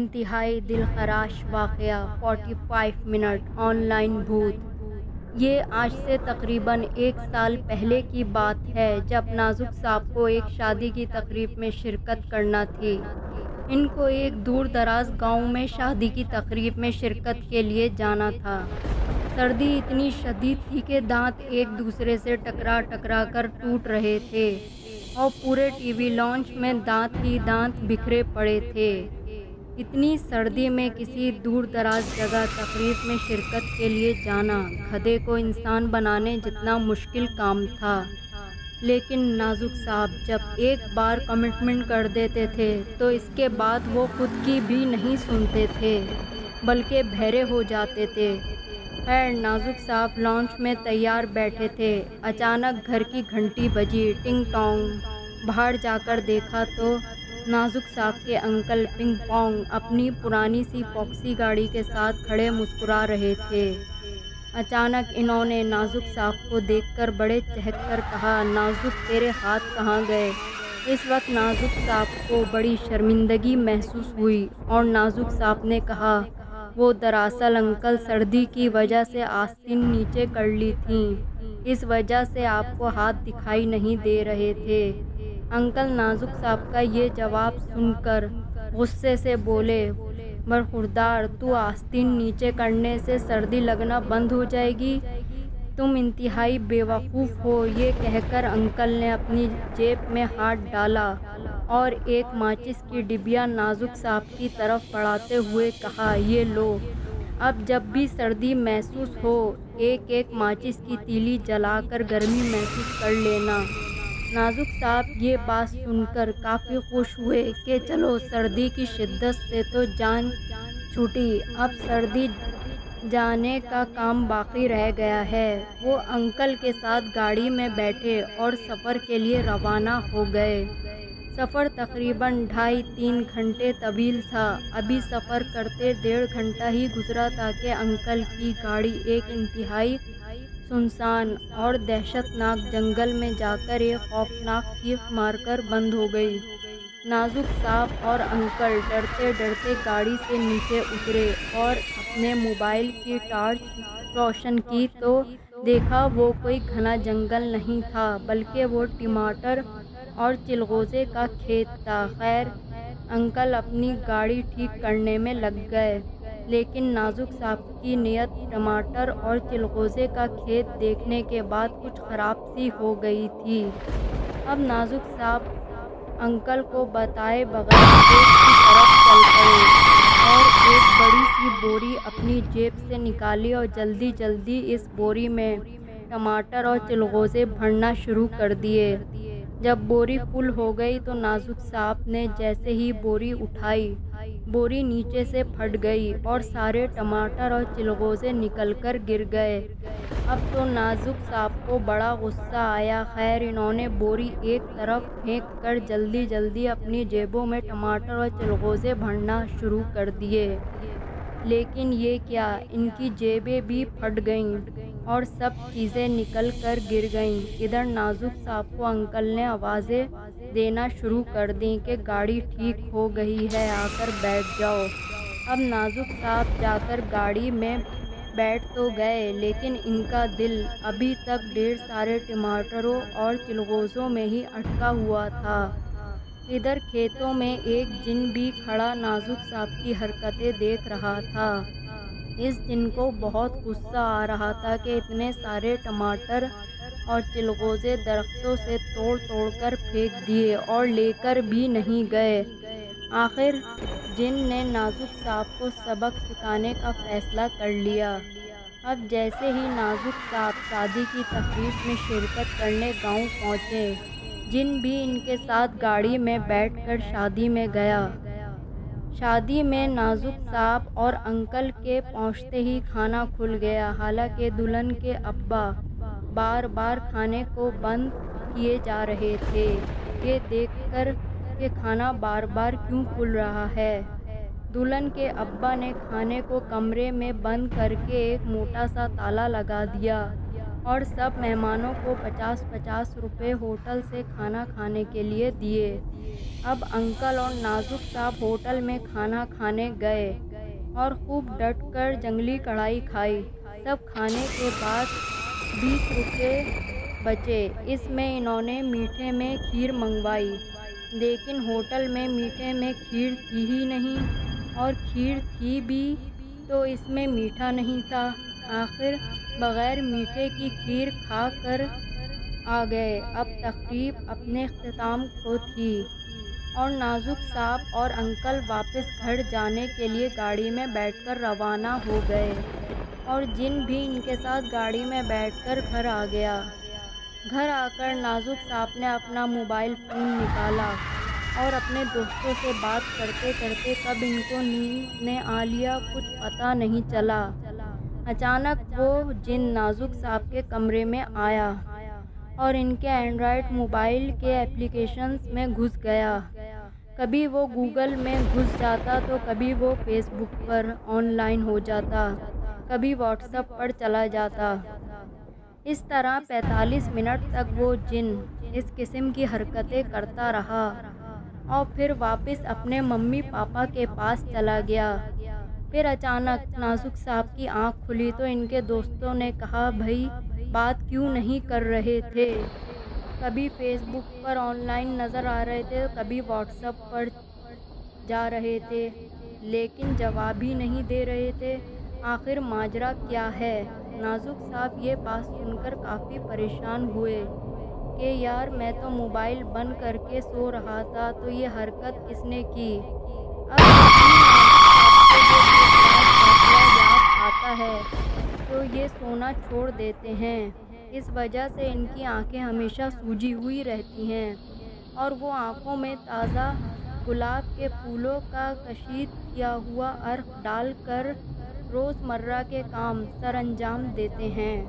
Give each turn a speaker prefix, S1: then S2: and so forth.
S1: انتہائی دل خراش واقعہ 45 منٹ آن لائن بھوت۔ یہ آج سے تقریباً 1 سال پہلے کی بات ہے جب نازک صاحب کو ایک شادی کی تقریب میں شرکت کرنا تھی۔ ان کو ایک دور دراز گاؤں میں شادی کی تقریب میں شرکت کے لیے جانا تھا۔ سردی اتنی شدید تھی کہ دانت ایک دوسرے سے ٹکرا ٹکرا کر ٹوٹ رہے تھے اور پورے ٹی وی لانچ میں دانت ہی دانت بکھرے پڑے تھے۔ اتنی سردی میں کسی دور دراز جگہ تقریب میں شرکت کے لیے جانا گدھے کو انسان بنانے جتنا مشکل کام تھا، لیکن نازک صاحب جب ایک بار کمٹمنٹ کر دیتے تھے تو اس کے بعد وہ خود کی بھی نہیں سنتے تھے بلکہ بہرے ہو جاتے تھے۔ خیر نازک صاحب لانچ میں تیار بیٹھے تھے، اچانک گھر کی گھنٹی بجی، ٹنگ ٹانگ۔ باہر جا کر دیکھا تو نازک صاحب کے انکل پنگ پونگ اپنی پرانی سی فوکسی گاڑی کے ساتھ کھڑے مسکرا رہے تھے۔ اچانک انہوں نے نازک صاحب کو دیکھ کر بڑے چہک کر کہا، نازک تیرے ہاتھ کہاں گئے؟ اس وقت نازک صاحب کو بڑی شرمندگی محسوس ہوئی اور نازک صاحب نے کہا، وہ دراصل انکل سردی کی وجہ سے آستین نیچے کر لی تھیں، اس وجہ سے آپ کو ہاتھ دکھائی نہیں دے رہے تھے۔ انکل نازک صاحب کا یہ جواب سن کر غصے سے بولے، برخوردار تو آستین نیچے کرنے سے سردی لگنا بند ہو جائے گی؟ تم انتہائی بے وقوف ہو۔ یہ کہہ کر انکل نے اپنی جیب میں ہاتھ ڈالا اور ایک ماچس کی ڈبیا نازک صاحب کی طرف بڑھاتے ہوئے کہا، یہ لو، اب جب بھی سردی محسوس ہو ایک ایک ماچس کی تیلی جلا کر گرمی محسوس کر لینا۔ نازک صاحب یہ بات سن کر کافی خوش ہوئے کہ چلو سردی کی شدت سے تو جان چھوٹی، اب سردی جانے کا کام باقی رہ گیا ہے۔ وہ انکل کے ساتھ گاڑی میں بیٹھے اور سفر کے لیے روانہ ہو گئے۔ سفر تقریباً 2.5-3 گھنٹے طویل تھا۔ ابھی سفر کرتے 1.5 گھنٹہ ہی گزرا تھا کہ انکل کی گاڑی ایک انتہائی سنسان اور دہشت ناک جنگل میں جا کر ایک خوفناک چیخ مار کر بند ہو گئی۔ نازک صاحب اور انکل ڈرتے ڈرتے گاڑی سے نیچے اترے اور اپنے موبائل کی ٹارچ روشن کی تو دیکھا وہ کوئی گھنا جنگل نہیں تھا بلکہ وہ ٹماٹر اور چلغوزے کا کھیت تھا۔ خیر انکل اپنی گاڑی ٹھیک کرنے میں لگ گئے، لیکن نازک صاحب کی نیت ٹماٹر اور چلغوزے کا کھیت دیکھنے کے بعد کچھ خراب سی ہو گئی تھی۔ اب نازک صاحب انکل کو بتائے بغیر کھیت کی طرف چل پڑے اور ایک بڑی سی بوری اپنی جیب سے نکالی اور جلدی جلدی اس بوری میں ٹماٹر اور چلغوزے بھرنا شروع کر دیے۔ جب بوری فل ہو گئی تو نازک صاحب نے جیسے ہی بوری اٹھائی، بوری نیچے سے پھٹ گئی اور سارے ٹماٹر اور چلغوزے نکل کر گر گئے۔ اب تو نازک صاحب کو بڑا غصہ آیا۔ خیر انہوں نے بوری ایک طرف پھینک کر جلدی جلدی اپنی جیبوں میں ٹماٹر اور چلغوزے بھرنا شروع کر دیے، لیکن یہ کیا، ان کی جیبیں بھی پھٹ گئیں اور سب چیزیں نکل کر گر گئیں۔ ادھر نازک صاحب کو انکل نے آوازیں دینا شروع کر دیں کہ گاڑی ٹھیک ہو گئی ہے، آ کر بیٹھ جاؤ۔ اب نازک صاحب جا کر گاڑی میں بیٹھ تو گئے لیکن ان کا دل ابھی تک ڈھیر سارے ٹماٹروں اور چلغوزوں میں ہی اٹکا ہوا تھا۔ ادھر کھیتوں میں ایک جن بھی کھڑا نازک صاحب کی حرکتیں دیکھ رہا تھا۔ اس جن کو بہت غصہ آ رہا تھا کہ اتنے سارے ٹماٹر اور چلغوزے درختوں سے توڑ توڑ کر پھینک دیے اور لے کر بھی نہیں گئے۔ آخر جن نے نازک صاحب کو سبق سکھانے کا فیصلہ کر لیا۔ اب جیسے ہی نازک صاحب شادی کی تقریب میں شرکت کرنے گاؤں پہنچے، جن بھی ان کے ساتھ گاڑی میں بیٹھ کر شادی میں گیا۔ شادی میں نازک صاحب اور انکل کے پہنچتے ہی کھانا کھل گیا، حالانکہ دلہن کے ابا بار بار کھانے کو بند کیے جا رہے تھے۔ یہ دیکھ کر کہ کھانا بار بار کیوں کھل رہا ہے، دلہن کے ابا نے کھانے کو کمرے میں بند کر کے ایک موٹا سا تالا لگا دیا اور سب مہمانوں کو 50-50 روپے ہوٹل سے کھانا کھانے کے لیے دیے۔ اب انکل اور نازک صاحب ہوٹل میں کھانا کھانے گئے اور خوب ڈٹ کر جنگلی کڑھائی کھائی۔ سب کھانے کے بعد 20 روپے بچے۔ اس میں انہوں نے میٹھے میں کھیر منگوائی، لیکن ہوٹل میں میٹھے میں کھیر تھی ہی نہیں، اور کھیر تھی بھی تو اس میں میٹھا نہیں تھا۔ آخر بغیر میٹھے کی کھیر کھا کر آ گئے۔ اب تقریب اپنے اختتام کو تھی اور نازک صاحب اور انکل واپس گھر جانے کے لیے گاڑی میں بیٹھ کر روانہ ہو گئے، اور جن بھی ان کے ساتھ گاڑی میں بیٹھ کر گھر آ گیا۔ گھر آ کر نازک صاحب نے اپنا موبائل فون نکالا اور اپنے دوستوں سے بات کرتے کرتے کب ان کو نیند نے آ لیا کچھ پتہ نہیں چلا۔ اچانک وہ جن نازک صاحب کے کمرے میں آیا اور ان کے اینڈرائیڈ موبائل کے ایپلیکیشنز میں گھس گیا۔ کبھی وہ گوگل میں گھس جاتا تو کبھی وہ face book per on line ہو جاتا، کبھی واٹس ایپ پر چلا جاتا۔ اس طرح 45 منٹ تک وہ جن اس قسم کی حرکتیں کرتا رہا اور پھر واپس اپنے ممی پاپا کے پاس چلا گیا۔ پھر اچانک نازک صاحب کی آنکھ کھلی تو ان کے دوستوں نے کہا، بھائی بات کیوں نہیں کر رہے تھے؟ کبھی face book per on line نظر آ رہے تھے، کبھی واٹس ایپ پر جا رہے تھے، لیکن جواب ہی نہیں دے رہے تھے۔ آخر ماجرا کیا ہے؟ نازک صاحب یہ بات سن کر کافی پریشان ہوئے کہ یار میں تو موبائل بند کر کے سو رہا تھا، تو یہ حرکت کس نے کی؟ اب جب بھی نازک صاحب کو یہ واقعہ یاد آتا ہے تو یہ سونا چھوڑ دیتے ہیں۔ اس وجہ سے ان کی آنکھیں ہمیشہ سوجی ہوئی رہتی ہیں اور وہ آنکھوں میں تازہ گلاب کے پھولوں کا کشید کیا ہوا عرق ڈال کر روزمرہ کے کام سر انجام دیتے ہیں۔